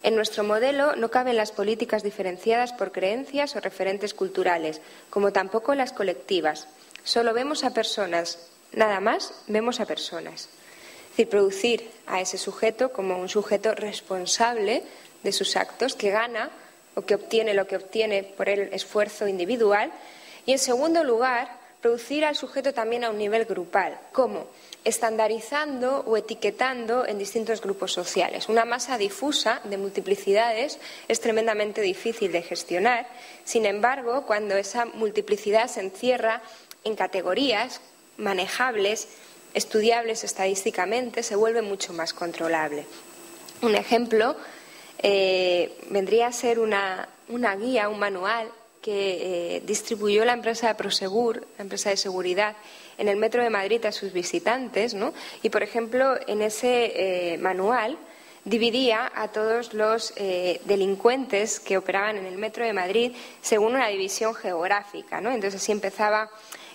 En nuestro modelo no caben las políticas diferenciadas por creencias o referentes culturales, como tampoco las colectivas. Solo vemos a personas, nada más vemos a personas. Es decir, producir a ese sujeto como un sujeto responsable de sus actos, que gana o que obtiene lo que obtiene por el esfuerzo individual. Y, en segundo lugar, producir al sujeto también a un nivel grupal. ¿Cómo? Estandarizando o etiquetando en distintos grupos sociales. Una masa difusa de multiplicidades es tremendamente difícil de gestionar. Sin embargo, cuando esa multiplicidad se encierra en categorías manejables, estudiables estadísticamente, se vuelve mucho más controlable. Un ejemplo vendría a ser una guía, un manual que distribuyó la empresa Prosegur, la empresa de seguridad, en el Metro de Madrid a sus visitantes, ¿no? Y, por ejemplo, en ese manual dividía a todos los delincuentes que operaban en el Metro de Madrid según una división geográfica, ¿no? Entonces así empezaba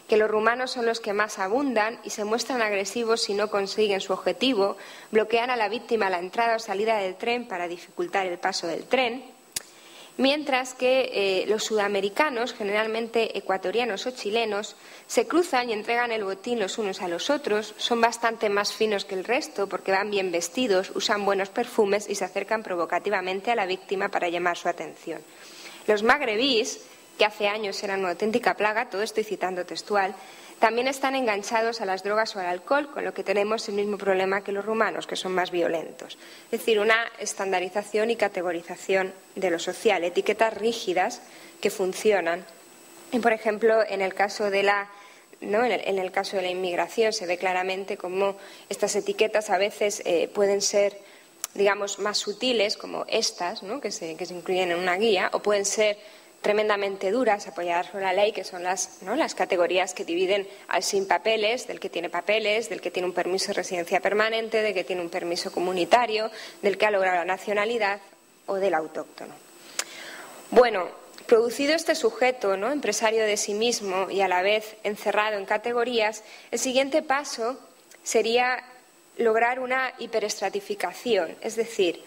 que los rumanos son los que más abundan y se muestran agresivos si no consiguen su objetivo, bloquean a la víctima a la entrada o salida del tren para dificultar el paso del tren, mientras que los sudamericanos, generalmente ecuatorianos o chilenos, se cruzan y entregan el botín los unos a los otros, son bastante más finos que el resto porque van bien vestidos, usan buenos perfumes y se acercan provocativamente a la víctima para llamar su atención. Los magrebíes, que hace años eran una auténtica plaga, todo estoy citando textual, también están enganchados a las drogas o al alcohol, con lo que tenemos el mismo problema que los rumanos, que son más violentos. Es decir, una estandarización y categorización de lo social, etiquetas rígidas que funcionan. Y, por ejemplo, en el caso de la inmigración se ve claramente cómo estas etiquetas a veces pueden ser, digamos, más sutiles, como estas, ¿no? que se incluyen en una guía, o pueden ser tremendamente duras, apoyadas por la ley, que son las categorías que dividen al sin papeles, del que tiene papeles, del que tiene un permiso de residencia permanente, del que tiene un permiso comunitario, del que ha logrado la nacionalidad o del autóctono. Bueno, producido este sujeto, ¿no?, empresario de sí mismo y a la vez encerrado en categorías, el siguiente paso sería lograr una hiperestratificación, es decir,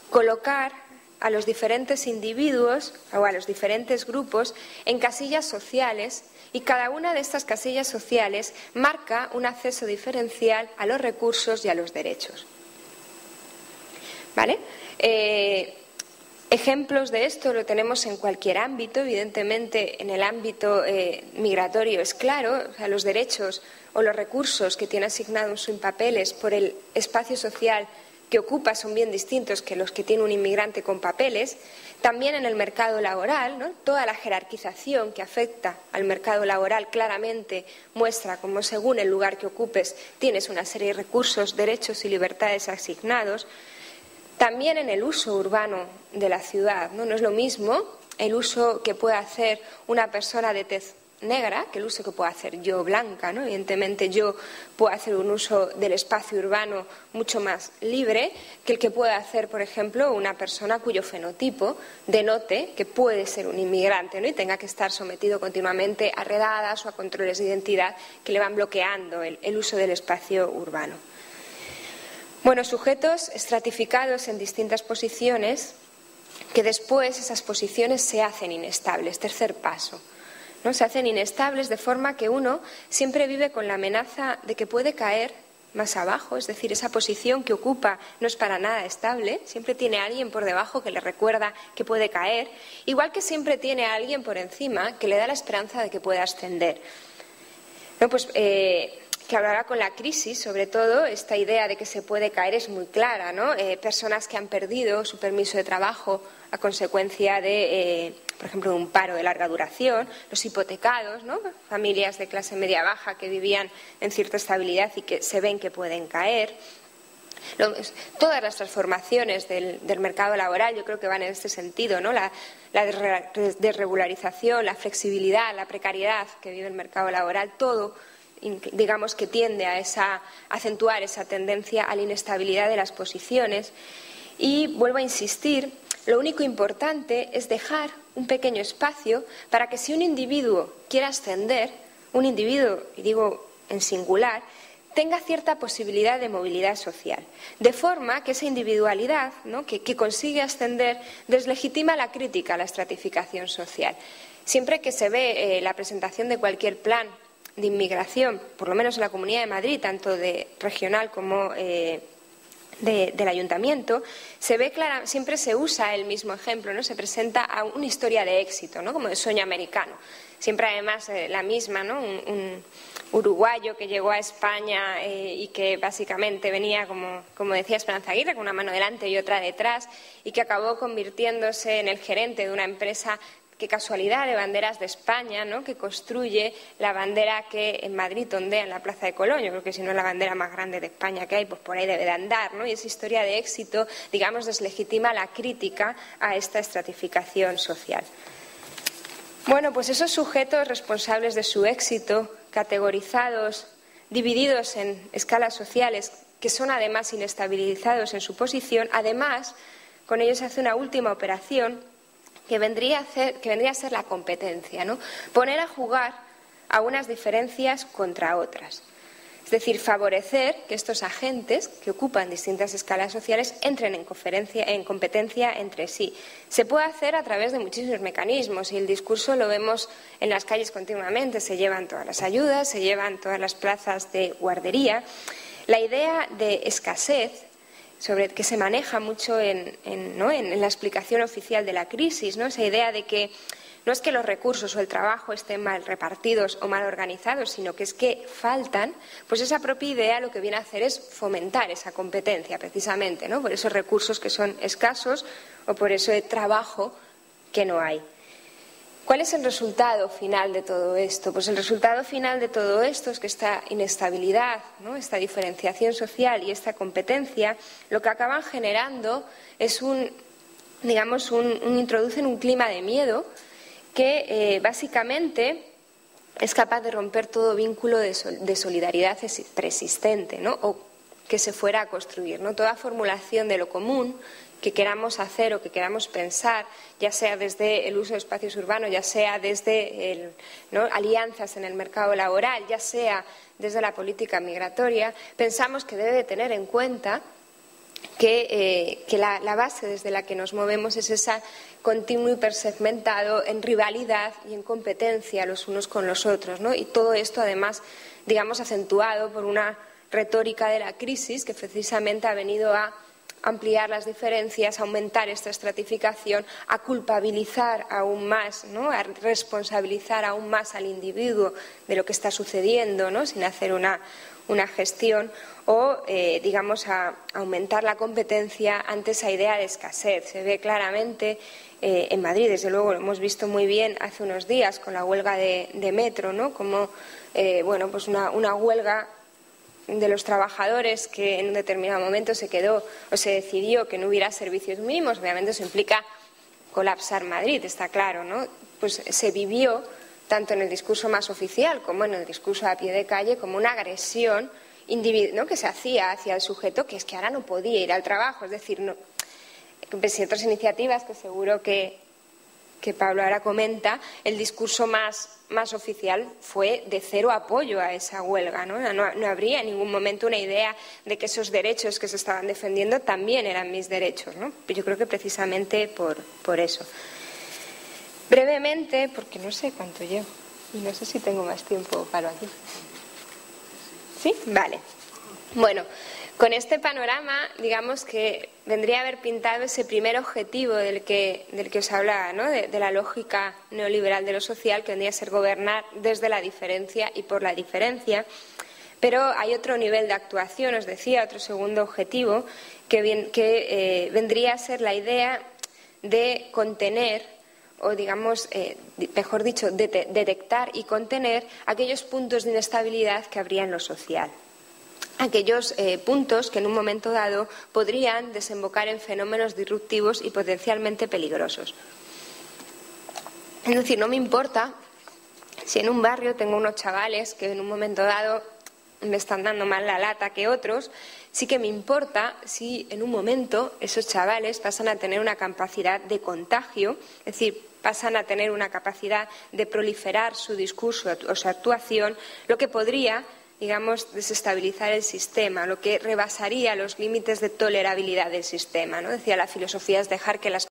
colocar a los diferentes individuos o a los diferentes grupos en casillas sociales, y cada una de estas casillas sociales marca un acceso diferencial a los recursos y a los derechos. ¿Vale? Ejemplos de esto lo tenemos en cualquier ámbito, evidentemente en el ámbito migratorio es claro, o sea, los derechos o los recursos que tiene asignado un sin papeles por el espacio social que ocupa son bien distintos que los que tiene un inmigrante con papeles. También en el mercado laboral, ¿no?, toda la jerarquización que afecta al mercado laboral claramente muestra cómo según el lugar que ocupes tienes una serie de recursos, derechos y libertades asignados. También en el uso urbano de la ciudad, ¿no? No es lo mismo el uso que puede hacer una persona de tez negra que el uso que puedo hacer yo blanca, ¿no? Evidentemente yo puedo hacer un uso del espacio urbano mucho más libre que el que puede hacer, por ejemplo, una persona cuyo fenotipo denote que puede ser un inmigrante, ¿no?, y tenga que estar sometido continuamente a redadas o a controles de identidad que le van bloqueando el uso del espacio urbano. Bueno, sujetos estratificados en distintas posiciones que después esas posiciones se hacen inestables. Tercer paso, ¿no? Se hacen inestables de forma que uno siempre vive con la amenaza de que puede caer más abajo, es decir, esa posición que ocupa no es para nada estable, siempre tiene a alguien por debajo que le recuerda que puede caer, igual que siempre tiene a alguien por encima que le da la esperanza de que pueda ascender. No, pues, claro, ahora con la crisis, sobre todo, esta idea de que se puede caer es muy clara, ¿no? Personas que han perdido su permiso de trabajo a consecuencia de, por ejemplo, de un paro de larga duración, los hipotecados, ¿no?, familias de clase media-baja que vivían en cierta estabilidad y que se ven que pueden caer. Todas las transformaciones del mercado laboral yo creo que van en este sentido, ¿no? La desregularización, la flexibilidad, la precariedad que vive el mercado laboral, todo, digamos, que tiende a acentuar esa tendencia a la inestabilidad de las posiciones. Y vuelvo a insistir, lo único importante es dejar un pequeño espacio para que si un individuo quiere ascender, un individuo, y digo en singular, tenga cierta posibilidad de movilidad social, de forma que esa individualidad, ¿no?, que consigue ascender deslegitima la crítica a la estratificación social. Siempre que se ve la presentación de cualquier plan de inmigración, por lo menos en la Comunidad de Madrid, tanto de regional como del ayuntamiento, se ve siempre se usa el mismo ejemplo, ¿no? Se presenta a una historia de éxito, ¿no?, como de sueño americano. Siempre además la misma, ¿no?, un uruguayo que llegó a España y que básicamente venía, como decía Esperanza Aguirre, con una mano delante y otra detrás, y que acabó convirtiéndose en el gerente de una empresa, qué casualidad, de banderas de España, ¿no?, que construye la bandera que en Madrid ondea en la Plaza de Colón. Yo creo que si no es la bandera más grande de España que hay, pues por ahí debe de andar, ¿no? Y esa historia de éxito, digamos, deslegitima la crítica a esta estratificación social. Bueno, pues esos sujetos responsables de su éxito, categorizados, divididos en escalas sociales, que son además inestabilizados en su posición, además, con ellos se hace una última operación que vendría a ser la competencia, ¿no? Poner a jugar a unas diferencias contra otras. Es decir, favorecer que estos agentes que ocupan distintas escalas sociales entren en competencia entre sí. Se puede hacer a través de muchísimos mecanismos y el discurso lo vemos en las calles continuamente. Se llevan todas las ayudas, se llevan todas las plazas de guardería. La idea de escasez, que se maneja mucho en la explicación oficial de la crisis, ¿no? Esa idea de que no es que los recursos o el trabajo estén mal repartidos o mal organizados, sino que es que faltan, pues esa propia idea lo que viene a hacer es fomentar esa competencia, precisamente, ¿no?, por esos recursos que son escasos o por ese trabajo que no hay. ¿Cuál es el resultado final de todo esto? Pues el resultado final de todo esto es que esta inestabilidad, ¿no?, esta diferenciación social y esta competencia, lo que acaban generando es introducen un clima de miedo que básicamente es capaz de romper todo vínculo de solidaridad preexistente, ¿no?, o que se fuera a construir, ¿no? Toda formulación de lo común que queramos hacer o que queramos pensar, ya sea desde el uso de espacios urbanos, ya sea desde alianzas en el mercado laboral, ya sea desde la política migratoria, pensamos que debe de tener en cuenta que la base desde la que nos movemos es esa continuo hipersegmentado en rivalidad y en competencia los unos con los otros, ¿no? Y todo esto además, digamos, acentuado por una retórica de la crisis que precisamente ha venido a ampliar las diferencias, a aumentar esta estratificación, a culpabilizar aún más, ¿no?, a responsabilizar aún más al individuo de lo que está sucediendo, ¿no?, sin hacer una gestión, o, digamos, a aumentar la competencia ante esa idea de escasez. Se ve claramente en Madrid, desde luego lo hemos visto muy bien hace unos días con la huelga de Metro, ¿no?, como pues una huelga de los trabajadores que en un determinado momento se decidió que no hubiera servicios mínimos. Obviamente eso implica colapsar Madrid, está claro, ¿no? Pues se vivió tanto en el discurso más oficial como en el discurso a pie de calle como una agresión individual, ¿no?, que se hacía hacia el sujeto, que es que ahora no podía ir al trabajo. Es decir, pese a otras iniciativas que seguro que Pablo ahora comenta, el discurso más oficial fue de cero apoyo a esa huelga, ¿no? No habría en ningún momento una idea de que esos derechos que se estaban defendiendo también eran mis derechos, ¿no? Yo creo que precisamente por eso. Brevemente, porque no sé cuánto llevo y no sé si tengo más tiempo para aquí. ¿Sí? Vale. Bueno, con este panorama, digamos que vendría a haber pintado ese primer objetivo del que os hablaba, ¿no?, de la lógica neoliberal de lo social, que vendría a ser gobernar desde la diferencia y por la diferencia. Pero hay otro nivel de actuación, os decía, otro segundo objetivo, que vendría a ser la idea de contener, o digamos, mejor dicho, detectar y contener aquellos puntos de inestabilidad que habría en lo social. Aquellos puntos que en un momento dado podrían desembocar en fenómenos disruptivos y potencialmente peligrosos. Es decir, no me importa si en un barrio tengo unos chavales que en un momento dado me están dando más la lata que otros, sí que me importa si en un momento esos chavales pasan a tener una capacidad de contagio, es decir, pasan a tener una capacidad de proliferar su discurso o su actuación, lo que podría, digamos, desestabilizar el sistema, lo que rebasaría los límites de tolerabilidad del sistema, ¿no? Decía, la filosofía es dejar que las